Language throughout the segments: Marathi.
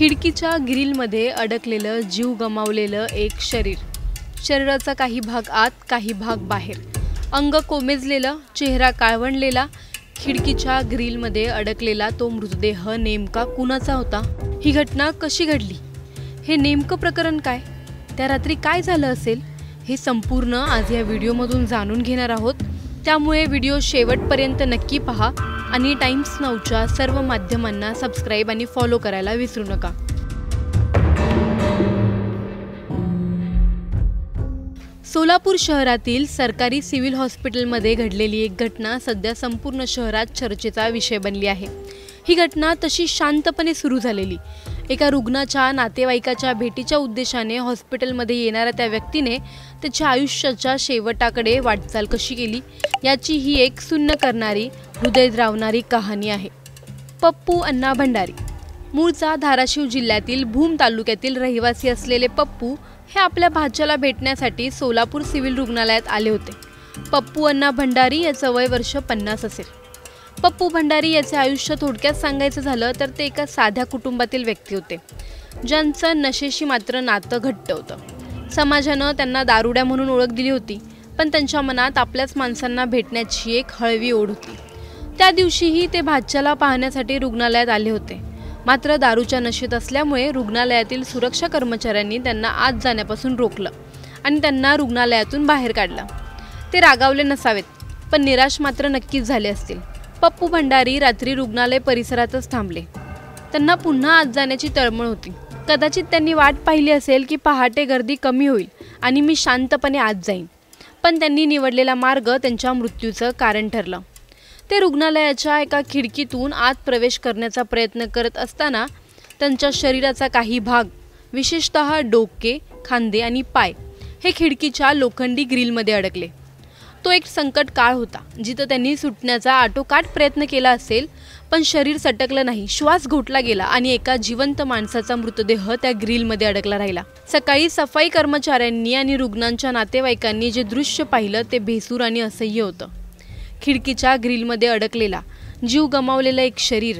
खिडकीच्या ग्रिलमध्ये अडकलेलं जीव गमावलेलं एक शरीर. शरीराचा काही भाग आत, काही भाग बाहेर. अंग कोमेजलेलं, चेहरा काळवंडलेला. खिडकीच्या ग्रिलमध्ये अडकलेला तो मृतदेह नेमका कुणाचा होता? ही घटना कशी घडली? हे नेमकं प्रकरण काय? त्या रात्री काय झालं असेल? हे संपूर्ण आज या व्हिडिओमधून जाणून घेणार आहोत. त्यामुळे व्हिडिओ शेवटपर्यंत नक्की पहा आणि टाइम्स नाऊच्या सर्व माध्यमांना सबस्क्राईब आणि फॉलो करायला विसरू नका. सोलापूर शहरातील सरकारी सिव्हिल हॉस्पिटलमध्ये घडलेली एक घटना सध्या संपूर्ण शहरात चर्चेचा विषय बनली आहे. ही घटना तशी शांतपणे सुरू झालेली. एका रुग्णाच्या नातेवाईकाच्या भेटीच्या उद्देशाने हॉस्पिटलमध्ये येणाऱ्या त्या व्यक्तीने त्याच्या आयुष्याच्या शेवटाकडे वाटचाल कशी केली याची ही एक सुन्न करणारी, हृदय द्रावणारी कहाणी आहे. पप्पू अण्णा भंडारी मूळचा धाराशिव जिल्ह्यातील भूम तालुक्यातील रहिवासी असलेले पप्पू हे आपल्या भाच्याला भेटण्यासाठी सोलापूर सिव्हिल रुग्णालयात आले होते. पप्पू अण्णा भंडारी याचं वय वर्ष 50 असेल. पप्पू भंडारी याचे आयुष्य थोडक्यात सांगायचं झालं तर ते एका साध्या कुटुंबातील व्यक्ती होते, ज्यांचं नशेशी मात्र नातं घट्ट होतं. समाजानं त्यांना दारुड्या म्हणून ओळख दिली होती, पण त्यांच्या मनात आपल्याच माणसांना भेटण्याची एक हळवी ओढ होती. त्या दिवशीही ते भाच्याला पाहण्यासाठी रुग्णालयात आले होते. मात्र दारूच्या नशेत असल्यामुळे रुग्णालयातील सुरक्षा कर्मचाऱ्यांनी त्यांना आत जाण्यापासून रोखलं आणि त्यांना रुग्णालयातून बाहेर काढलं. ते रागावले नसावेत, पण निराश मात्र नक्कीच झाले असतील. पप्पू भंडारी रात्री रुग्णालय परिसरातच थांबले. त्यांना पुन्हा आत जाण्याची तळमळ होती. कदाचित त्यांनी वाट पाहिली असेल की पहाटे गर्दी कमी होईल आणि मी शांतपणे आत जाईन. पण त्यांनी निवडलेला मार्ग त्यांच्या मृत्यूचं कारण ठरलं. ते रुग्णालयाच्या एका खिडकीतून आत प्रवेश करण्याचा प्रयत्न करत असताना त्यांच्या शरीराचा काही भाग, विशेषतः डोके, खांदे आणि पाय हे खिडकीच्या लोखंडी ग्रिलमध्ये अडकले. तो एक संकट काळ होता, जिथं त्यांनी सुटण्याचा आटोकाट प्रयत्न केला असेल, पण शरीर सटकलं नाही. श्वास घोटला गेला आणि एका जिवंत माणसाचा मृतदेह त्या ग्रिलमध्ये अडकला राहिला. सकाळी सफाई कर्मचाऱ्यांनी आणि रुग्णांच्या नातेवाईकांनी जे दृश्य पाहिलं ते भेसूर आणि असह्य होतं. खिडकीच्या ग्रिलमध्ये अडकलेला, जीव गमावलेलं एक शरीर.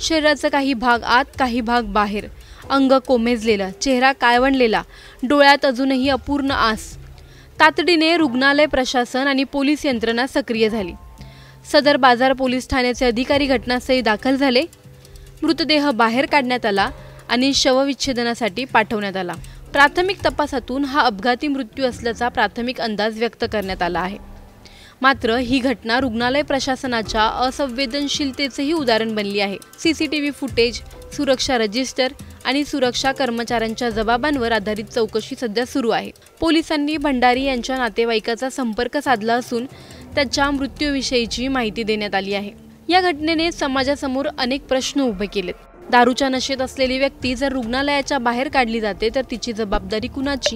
शरीराचा काही भाग आत, काही भाग बाहेर. अंग कोमेजलेलं, चेहरा काळवंडलेला, डोळ्यात अजूनही अपूर्ण आस. तातडीने रुग्णालय प्रशासन आणि पोलीस यंत्रणा सक्रिय झाली. सदर बाजार पोलीस ठाण्याचे अधिकारी घटनास्थळी दाखल झाले. मृतदेह बाहेर काढण्यात आला आणि शवविच्छेदनासाठी पाठवण्यात आला. प्राथमिक तपासातून हा अपघाती मृत्यू असल्याचा प्राथमिक अंदाज व्यक्त करण्यात आला आहे. मात्र ही घटना रुग्णालय प्रशासनाच्या असंवेदनशीलतेचेही उदाहरण बनली आहे. CCTV फुटेज, सुरक्षा रजिस्टर आणि सुरक्षा कर्मचाऱ्यांच्या जबाबांवर आधारित चौकशी सध्या सुरू आहे. पोलिसांनी भंडारी यांच्या नातेवाईकाचा संपर्क साधला असून त्याच्या मृत्यूविषयीची माहिती देण्यात आली आहे. या घटनेने समाजासमोर अनेक प्रश्न उभे केलेत. दारूच्या नशेत असलेली व्यक्ती जर रुग्णालयाच्या बाहेर काढली जाते तर तिची जबाबदारी कुणाची?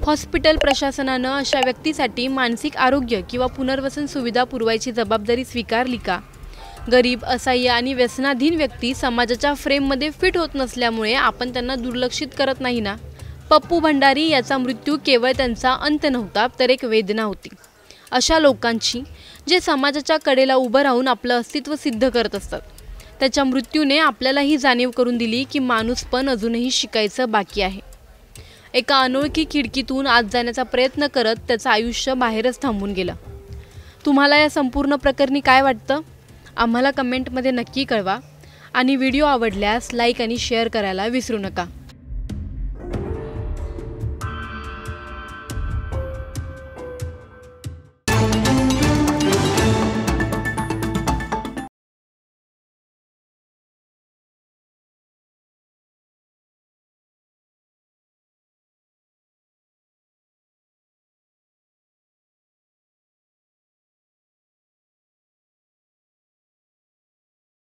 हॉस्पिटल प्रशासनानं अशा व्यक्तीसाठी मानसिक आरोग्य किंवा पुनर्वसन सुविधा पुरवायची जबाबदारी स्वीकारली का? गरीब, असहाय्य आणि व्यसनाधीन व्यक्ती समाजाच्या फ्रेममध्ये फिट होत नसल्यामुळे आपण त्यांना दुर्लक्षित करत नाही ना? पप्पू भंडारी याचा मृत्यू केवळ त्यांचा अंत नव्हता, तर एक वेदना होती. अशा लोकांची जे समाजाच्या कडेला उभं राहून आपलं अस्तित्व सिद्ध करत असतात. त्याच्या मृत्यूने आपल्याला ही जाणीव करून दिली की माणूसपण अजूनही शिकायचं बाकी आहे. एका अनोळखी खिडकीतून आत जाण्याचा प्रयत्न करत त्याचं आयुष्य बाहेरच थांबून गेलं. तुम्हाला या संपूर्ण प्रकरणी काय वाटतं? आम्हाला कमेंटमध्ये नक्की कळवा आणि व्हिडिओ आवडल्यास लाईक आणि शेअर करायला विसरू नका.